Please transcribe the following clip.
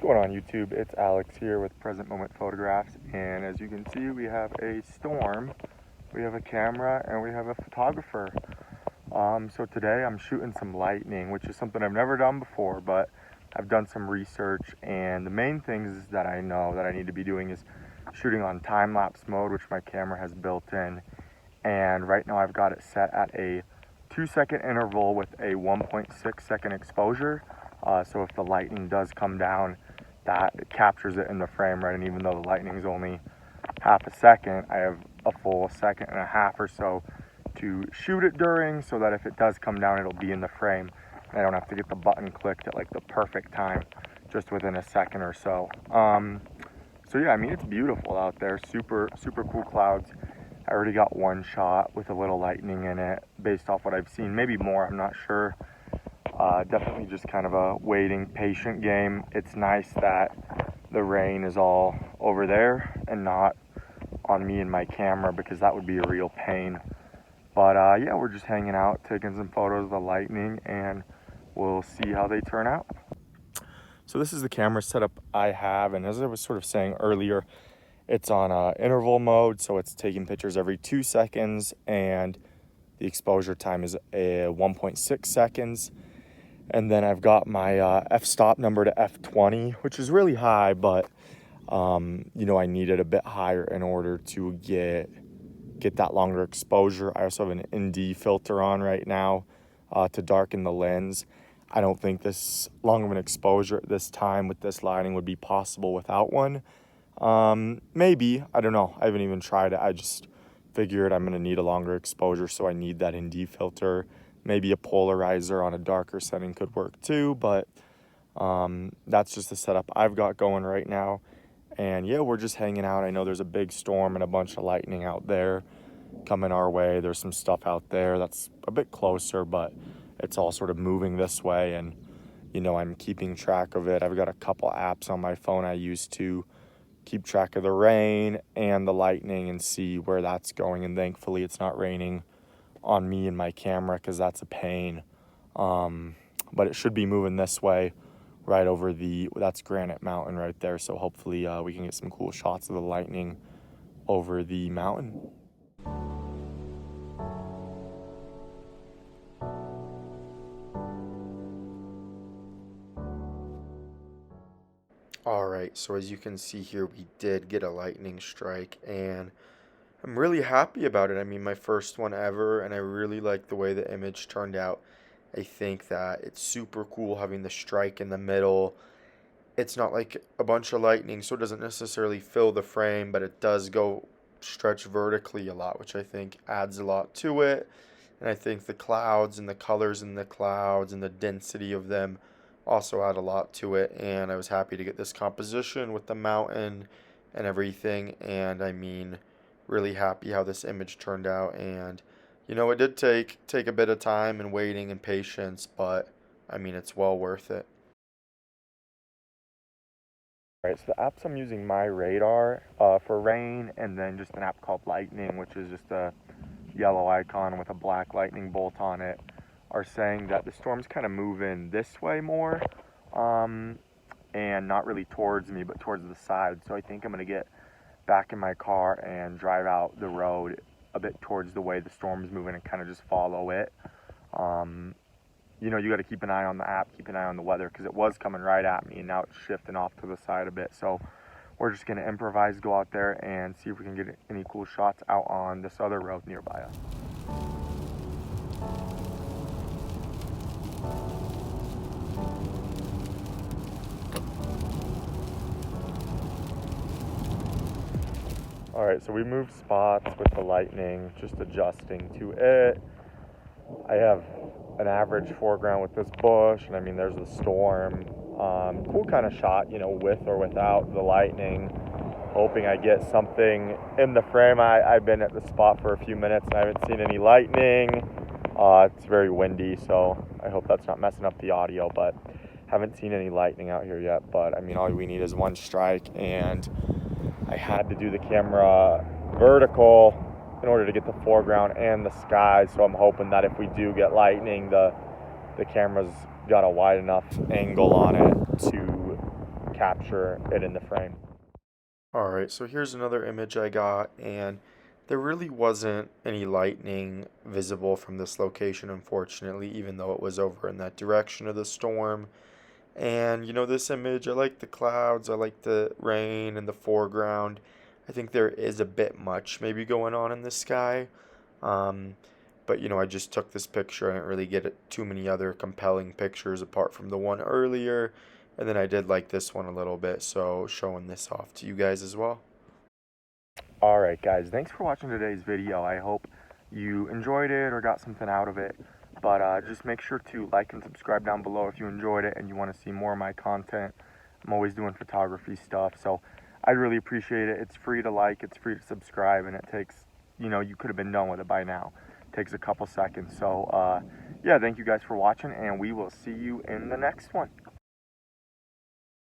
going on YouTube? It's Alex here with Present Moment Photographs, and as you can see, we have a storm, we have a camera, and we have a photographer. So today I'm shooting some lightning, which is something I've never done before, but I've done some research, and the main things that I know that I need to be doing is shooting on time-lapse mode, which my camera has built in, and right now I've got it set at a 2-second interval with a 1.6 second exposure. So if the lightning does come down, that it captures it in the frame, right? And even though the lightning is only half a second, I have a full second and a half or so to shoot it during, so that if it does come down, it'll be in the frame. And I don't have to get the button clicked at like the perfect time, just within a second or so. So yeah, I mean, it's beautiful out there. Super cool clouds. I already got one shot with a little lightning in it, based off what I've seen. Maybe more, I'm not sure. Definitely just kind of a waiting, patient game. It's nice that the rain is all over there and not on me and my camera, because that would be a real pain. But yeah, we're just hanging out, taking some photos of the lightning, and we'll see how they turn out. So this is the camera setup I have, and as I was sort of saying earlier, it's on interval mode, so it's taking pictures every 2 seconds, and the exposure time is 1.6 seconds. And then I've got my f-stop number to f20, which is really high, but you know, I need it a bit higher in order to get that longer exposure. I also have an ND filter on right now to darken the lens. I don't think this long of an exposure at this time with this lighting would be possible without one. Maybe, I don't know. I haven't even tried it. I just figured I'm gonna need a longer exposure, so I need that ND filter. Maybe a polarizer on a darker setting could work too, but that's just the setup I've got going right now. And yeah, we're just hanging out. I know there's a big storm and a bunch of lightning out there coming our way. There's some stuff out there that's a bit closer, but it's all sort of moving this way, and you know, I'm keeping track of it. I've got a couple apps on my phone I use to keep track of the rain and the lightning and see where that's going, and thankfully it's not raining on me and my camera, because that's a pain. But it should be moving this way, right over that's Granite Mountain right there, so hopefully we can get some cool shots of the lightning over the mountain. Alright, so as you can see here, we did get a lightning strike, and I'm really happy about it. I mean, my first one ever, and I really like the way the image turned out. I think that it's super cool having the strike in the middle. It's not like a bunch of lightning, so it doesn't necessarily fill the frame, but it does go stretch vertically a lot, which I think adds a lot to it. And I think the clouds and the colors in the clouds and the density of them also add a lot to it. And I was happy to get this composition with the mountain and everything. And I mean, really happy how this image turned out. And you know, it did take a bit of time and waiting and patience, but I mean, it's well worth it. Alright, so the apps I'm using, my radar for rain, and then just an app called Lightning, which is just a yellow icon with a black lightning bolt on it, are saying that the storm's kind of moving this way more, and not really towards me, but towards the side. So I think I'm going to get back in my car and drive out the road a bit towards the way the storm's moving and kind of just follow it. You know, you got to keep an eye on the app, keep an eye on the weather, because it was coming right at me, and now it's shifting off to the side a bit. So we're just going to improvise, go out there and see if we can get any cool shots out on this other road nearby us. Alright, so we moved spots with the lightning, just adjusting to it. I have an average foreground with this bush, and I mean, there's the storm. Cool kind of shot, you know, with or without the lightning. Hoping I get something in the frame. I've been at the spot for a few minutes and I haven't seen any lightning. It's very windy, so I hope that's not messing up the audio, but haven't seen any lightning out here yet. But I mean, all we need is one strike, and I had to do the camera vertical in order to get the foreground and the sky, so I'm hoping that if we do get lightning, the camera's got a wide enough angle on it to capture it in the frame. Alright, so here's another image I got, and there really wasn't any lightning visible from this location, unfortunately, even though it was over in that direction of the storm. And you know, this image, I like the clouds, I like the rain in the foreground. I think there is a bit much maybe going on in the sky. Um, but you know, I just took this picture. I didn't really get too many other compelling pictures apart from the one earlier. And then I did like this one a little bit, so showing this off to you guys as well. Alright guys, thanks for watching today's video. I hope you enjoyed it or got something out of it. But just make sure to like and subscribe down below if you enjoyed it and you want to see more of my content. I'm always doing photography stuff, so I'd really appreciate it. It's free to like, it's free to subscribe, and it takes, you know, you could have been done with it by now. It takes a couple seconds. So yeah, thank you guys for watching, and we will see you in the next one.